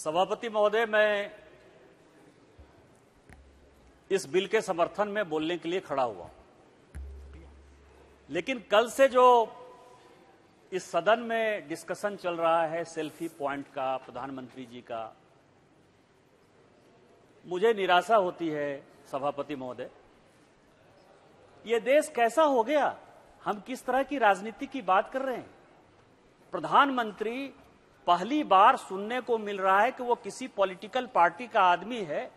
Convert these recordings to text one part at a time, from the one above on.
सभापति महोदय, मैं इस बिल के समर्थन में बोलने के लिए खड़ा हुआ, लेकिन कल से जो इस सदन में डिस्कशन चल रहा है सेल्फी पॉइंट का, प्रधानमंत्री जी का, मुझे निराशा होती है सभापति महोदय। ये देश कैसा हो गया? हम किस तरह की राजनीति की बात कर रहे हैं? प्रधानमंत्री पहली बार सुनने को मिल रहा है कि वो किसी पॉलिटिकल पार्टी का आदमी है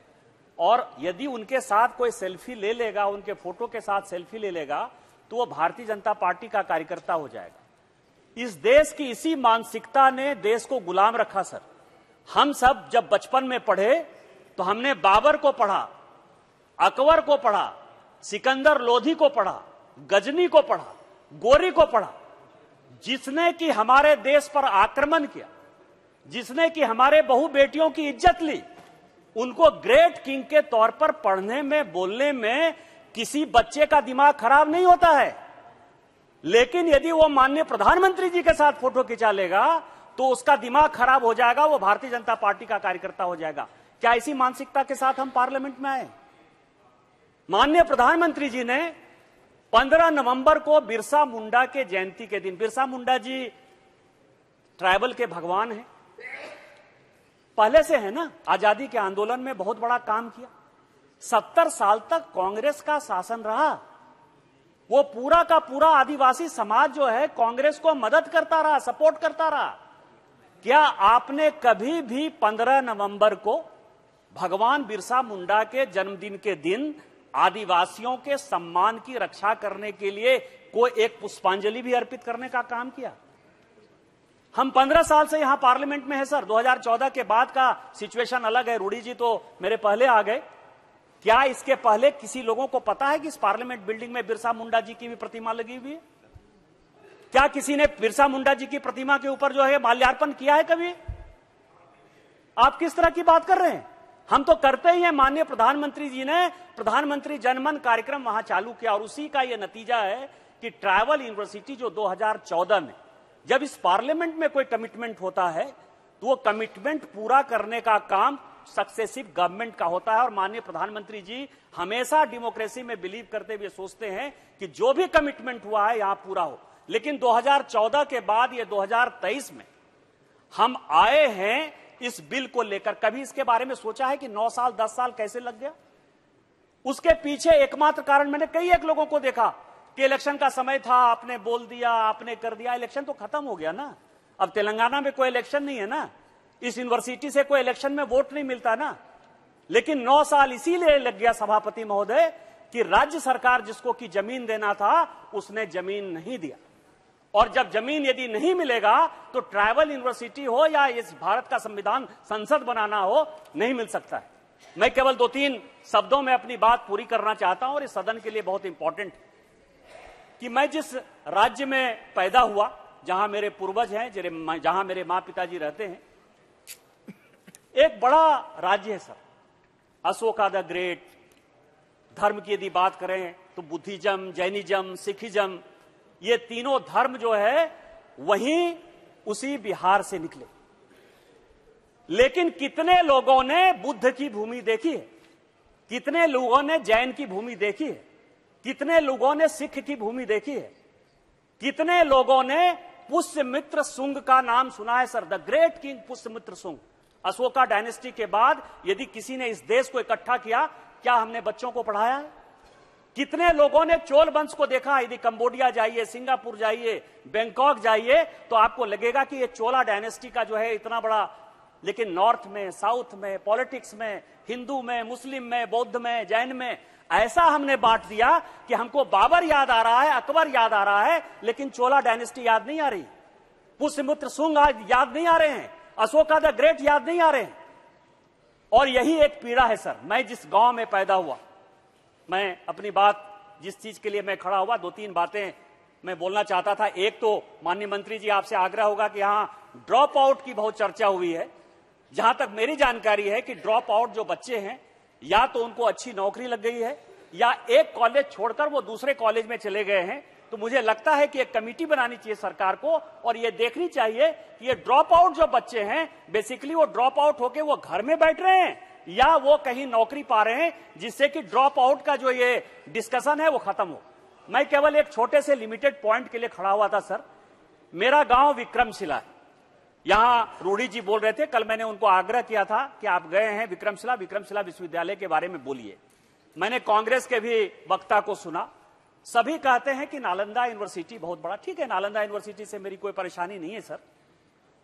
और यदि उनके साथ कोई सेल्फी ले लेगा, उनके फोटो के साथ सेल्फी ले लेगा, तो वो भारतीय जनता पार्टी का कार्यकर्ता हो जाएगा। इस देश की इसी मानसिकता ने देश को गुलाम रखा सर। हम सब जब बचपन में पढ़े तो हमने बाबर को पढ़ा, अकबर को पढ़ा, सिकंदर लोधी को पढ़ा, गजनी को पढ़ा, गोरी को पढ़ा। जिसने कि हमारे देश पर आक्रमण किया, जिसने कि हमारे बहु बेटियों की इज्जत ली, उनको ग्रेट किंग के तौर पर पढ़ने में, बोलने में किसी बच्चे का दिमाग खराब नहीं होता है। लेकिन यदि वो माननीय प्रधानमंत्री जी के साथ फोटो खिंचा लेगा तो उसका दिमाग खराब हो जाएगा, वो भारतीय जनता पार्टी का कार्यकर्ता हो जाएगा। क्या इसी मानसिकता के साथ हम पार्लियामेंट में आए? माननीय प्रधानमंत्री जी ने 15 नवंबर को बिरसा मुंडा के जयंती के दिन, बिरसा मुंडा जी ट्राइबल के भगवान हैं, पहले से है ना, आजादी के आंदोलन में बहुत बड़ा काम किया। 70 साल तक कांग्रेस का शासन रहा। वो पूरा का पूरा आदिवासी समाज जो है कांग्रेस को मदद करता रहा, सपोर्ट करता रहा। क्या आपने कभी भी 15 नवंबर को भगवान बिरसा मुंडा के जन्मदिन के दिन आदिवासियों के सम्मान की रक्षा करने के लिए कोई एक पुष्पांजलि भी अर्पित करने का काम किया? हम 15 साल से यहां पार्लियामेंट में है सर। 2014 के बाद का सिचुएशन अलग है। रूडी जी तो मेरे पहले आ गए। क्या इसके पहले किसी लोगों को पता है कि इस पार्लियामेंट बिल्डिंग में बिरसा मुंडा जी की भी प्रतिमा लगी हुई है? क्या किसी ने बिरसा मुंडा जी की प्रतिमा के ऊपर जो है माल्यार्पण किया है कभी? आप किस तरह की बात कर रहे हैं? हम तो करते ही हैं। माननीय प्रधानमंत्री जी ने प्रधानमंत्री जनमन कार्यक्रम वहां चालू किया और उसी का यह नतीजा है कि ट्राइबल यूनिवर्सिटी जो 2014 में, जब इस पार्लियामेंट में कोई कमिटमेंट होता है तो वो कमिटमेंट पूरा करने का काम सक्सेसिव गवर्नमेंट का होता है। और माननीय प्रधानमंत्री जी हमेशा डेमोक्रेसी में बिलीव करते हुए सोचते हैं कि जो भी कमिटमेंट हुआ है यहां पूरा हो। लेकिन 2014 के बाद ये 2023 में हम आए हैं इस बिल को लेकर। कभी इसके बारे में सोचा है कि 9 साल 10 साल कैसे लग गया? उसके पीछे एकमात्र कारण, मैंने कई एक लोगों को देखा कि इलेक्शन का समय था, आपने बोल दिया, आपने कर दिया। इलेक्शन तो खत्म हो गया ना। अब तेलंगाना में कोई इलेक्शन नहीं है ना, इस यूनिवर्सिटी से कोई इलेक्शन में वोट नहीं मिलता ना। लेकिन 9 साल इसीलिए लग गया सभापति महोदय कि राज्य सरकार जिसको की जमीन देना था उसने जमीन नहीं दिया। और जब जमीन यदि नहीं मिलेगा तो ट्राइबल यूनिवर्सिटी हो या इस भारत का संविधान संसद बनाना हो, नहीं मिल सकता है। मैं केवल 2-3 शब्दों में अपनी बात पूरी करना चाहता हूं और इस सदन के लिए बहुत इंपॉर्टेंट कि मैं जिस राज्य में पैदा हुआ, जहां मेरे पूर्वज हैं, जहां मेरे मां पिताजी रहते हैं, एक बड़ा राज्य है सर, अशोका द ग्रेट। धर्म की यदि बात करें तो बुद्धिज्म, जैनिज्म, सिखिज्म, ये तीनों धर्म जो है वहीं उसी बिहार से निकले। लेकिन कितने लोगों ने बुद्ध की भूमि देखी है? कितने लोगों ने जैन की भूमि देखी है? कितने लोगों ने सिख की भूमि देखी है? कितने लोगों ने पुष्यमित्र शुंग का नाम सुना है sir? The great king Pushyamitra Shunga. Ashoka dynasty के बाद यदि किसी ने इस देश को इकट्ठा किया, क्या हमने बच्चों को पढ़ाया है? कितने लोगों ने चोल वंश को देखा? यदि कंबोडिया जाइए, सिंगापुर जाइए, बैंकॉक जाइए तो आपको लगेगा कि ये चोला डायनेस्टी का जो है इतना बड़ा। लेकिन नॉर्थ में, साउथ में, पॉलिटिक्स में, हिंदू में, मुस्लिम में, बौद्ध में, जैन में ऐसा हमने बांट दिया कि हमको बाबर याद आ रहा है, अकबर याद आ रहा है, लेकिन चोला डायनेस्टी याद नहीं आ रही, पुष्यमित्र शुंग याद नहीं आ रहे हैं, अशोका द ग्रेट याद नहीं आ रहे हैं। और यही एक पीड़ा है सर। मैं जिस गांव में पैदा हुआ, मैं अपनी बात, जिस चीज के लिए मैं खड़ा हुआ, 2-3 बातें मैं बोलना चाहता था। एक तो माननीय मंत्री जी, आपसे आग्रह होगा कि यहां ड्रॉप आउट की बहुत चर्चा हुई है। जहां तक मेरी जानकारी है कि ड्रॉप आउट जो बच्चे हैं, या तो उनको अच्छी नौकरी लग गई है या एक कॉलेज छोड़कर वो दूसरे कॉलेज में चले गए हैं। तो मुझे लगता है कि एक कमेटी बनानी चाहिए सरकार को और ये देखनी चाहिए कि ये ड्रॉप आउट जो बच्चे हैं बेसिकली वो ड्रॉप आउट होके वो घर में बैठ रहे हैं या वो कहीं नौकरी पा रहे हैं, जिससे कि ड्रॉप आउट का जो ये डिस्कशन है वो खत्म हो। मैं केवल एक छोटे से लिमिटेड पॉइंट के लिए खड़ा हुआ था सर। मेरा गांव विक्रमशिला है, यहां रूढ़ी जी बोल रहे थे, कल मैंने उनको आग्रह किया था कि आप गए हैं विक्रमशिला विश्वविद्यालय के बारे में बोलिए। मैंने कांग्रेस के भी वक्ता को सुना, सभी कहते हैं कि नालंदा यूनिवर्सिटी बहुत बड़ा। ठीक है, नालंदा यूनिवर्सिटी से मेरी कोई परेशानी नहीं है सर,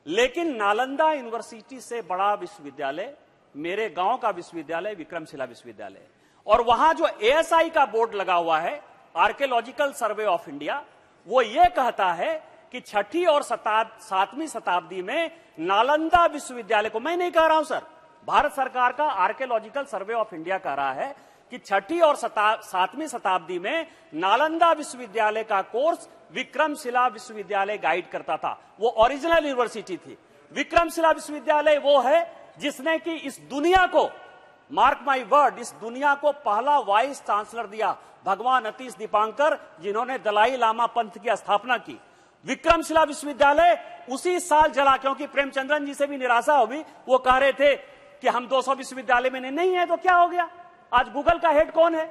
लेकिन नालंदा यूनिवर्सिटी से बड़ा विश्वविद्यालय मेरे गांव का विश्वविद्यालय विक्रमशिला विश्वविद्यालय, और वहां जो ASI का बोर्ड लगा हुआ है, आर्कियोलॉजिकल सर्वे ऑफ इंडिया, वो ये कहता है कि 6वीं और 7वीं शताब्दी में नालंदा विश्वविद्यालय को, मैं नहीं कह रहा हूं सर, भारत सरकार का आर्कियोलॉजिकल सर्वे ऑफ इंडिया कह रहा है कि 6वीं और 7वीं शताब्दी में नालंदा विश्वविद्यालय का कोर्स विक्रमशिला विश्वविद्यालय गाइड करता था। वो ओरिजिनल यूनिवर्सिटी थी। विक्रमशिला विश्वविद्यालय वो है जिसने कि इस दुनिया को, मार्क माई वर्ड, इस दुनिया को पहला वाइस चांसलर दिया, भगवान अतीश दीपांकर, जिन्होंने दलाई लामा पंथ की स्थापना की। विक्रमशिला विश्वविद्यालय उसी साल जला, क्योंकि प्रेमचंद्रन जी से भी निराशा हुई। वो कह रहे थे कि हम 200 विश्वविद्यालय में नहीं है, तो क्या हो गया? आज गूगल का हेड कौन है?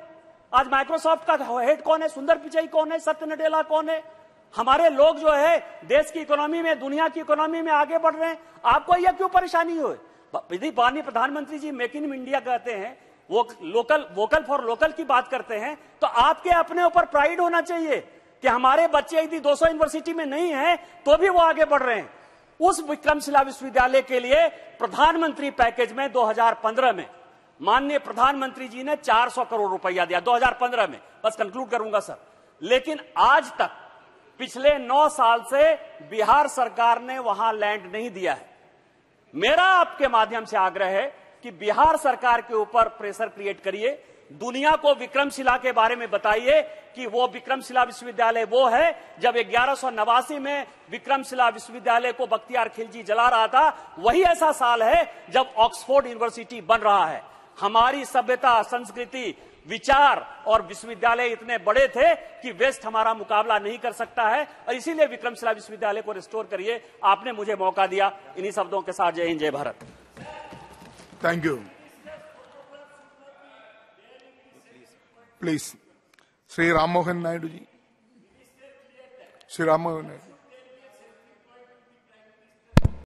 आज माइक्रोसॉफ्ट का हेड कौन है? सुंदर पिचाई कौन है? सत्य नडेला कौन है? हमारे लोग जो है देश की इकोनॉमी में, दुनिया की इकोनॉमी में आगे बढ़ रहे हैं। आपको यह क्यों परेशानी हो? यदि माननीय प्रधानमंत्री जी मेक इन इंडिया कहते हैं, वो वोकल फॉर लोकल की बात करते हैं, तो आपके अपने ऊपर प्राइड होना चाहिए कि हमारे बच्चे यदि 200 यूनिवर्सिटी में नहीं है तो भी वो आगे बढ़ रहे हैं। उस विक्रमशिला विश्वविद्यालय के लिए प्रधानमंत्री पैकेज में 2015 में माननीय प्रधानमंत्री जी ने 400 करोड़ रुपया दिया 2015 में। बस कंक्लूड करूंगा सर, लेकिन आज तक पिछले 9 साल से बिहार सरकार ने वहां लैंड नहीं दिया है। मेरा आपके माध्यम से आग्रह है कि बिहार सरकार के ऊपर प्रेशर क्रिएट करिए, दुनिया को विक्रमशिला के बारे में बताइए कि वो विक्रमशिला विश्वविद्यालय वो है जब 1189 में विक्रमशिला विश्वविद्यालय को बख्तियार खिलजी जला रहा था, वही ऐसा साल है जब ऑक्सफोर्ड यूनिवर्सिटी बन रहा है। हमारी सभ्यता, संस्कृति, विचार और विश्वविद्यालय इतने बड़े थे कि वेस्ट हमारा मुकाबला नहीं कर सकता है, और इसीलिए विक्रमशिला विश्वविद्यालय को रिस्टोर करिए। आपने मुझे मौका दिया। इन्हीं शब्दों के साथ जय हिंद, जय Bharat. Thank you. Please Shri Ram Mohan Naidu ji, Shri Ram Mohan Naidu.